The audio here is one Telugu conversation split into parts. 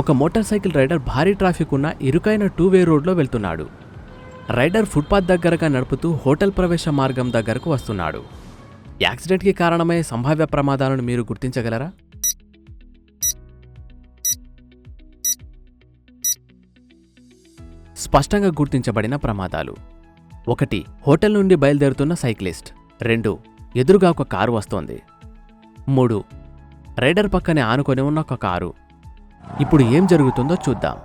ఒక మోటార్ సైకిల్ రైడర్ భారీ ట్రాఫిక్ ఉన్న ఇరుకైన 2-వే రోడ్లో వెళ్తున్నాడు. రైడర్ ఫుట్పాత్ దగ్గరగా నడుపుతూ హోటల్ ప్రవేశ మార్గం దగ్గరకు వస్తున్నాడు. యాక్సిడెంట్కి కారణమయ్యే సంభావ్య ప్రమాదాలను మీరు గుర్తించగలరా? స్పష్టంగా గుర్తించబడిన ప్రమాదాలు: 1. హోటల్ నుండి బయలుదేరుతున్న సైక్లిస్ట్. 2. ఎదురుగా ఒక కారు వస్తోంది. 3. రైడర్ పక్కనే ఆనుకొని ఉన్న ఒక కారు. ఇప్పుడు ఏం జరుగుతుందో చూద్దాం.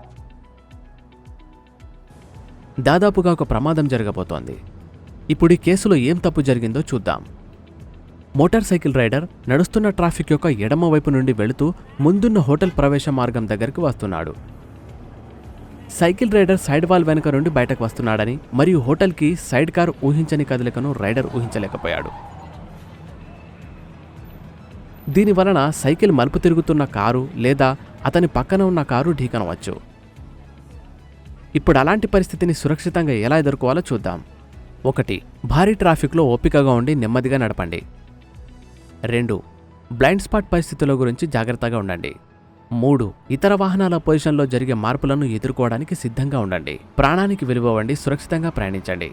దాదాపుగా ఒక ప్రమాదం జరగబోతోంది. ఇప్పుడు ఈ కేసులో ఏం తప్పు జరిగిందో చూద్దాం. మోటార్ సైకిల్ రైడర్ నడుస్తున్న ట్రాఫిక్ యొక్క ఎడమ వైపు నుండి వెళుతూ ముందున్న హోటల్ ప్రవేశ మార్గం దగ్గరకు వస్తున్నాడు. సైకిల్ రైడర్ సైడ్ వాల్ వెనుక నుండి బయటకు వస్తున్నాడని మరియు హోటల్కి సైడ్ కార్ ఊహించని కదలికను రైడర్ ఊహించలేకపోయాడు. దీనివలన సైకిల్ మలుపు తిరుగుతున్న కారు లేదా అతని పక్కన ఉన్న కారు ఢీకొనవచ్చు. ఇప్పుడు అలాంటి పరిస్థితిని సురక్షితంగా ఎలా ఎదుర్కోవాలో చూద్దాం. 1. భారీ ట్రాఫిక్లో ఓపికగా ఉండి నెమ్మదిగా నడపండి. 2. బ్లైండ్ స్పాట్ పరిస్థితుల గురించి జాగ్రత్తగా ఉండండి. 3. ఇతర వాహనాల పొజిషన్లో జరిగే మార్పులను ఎదుర్కోవడానికి సిద్ధంగా ఉండండి. ప్రాణానికి విలువవండి, సురక్షితంగా ప్రయాణించండి.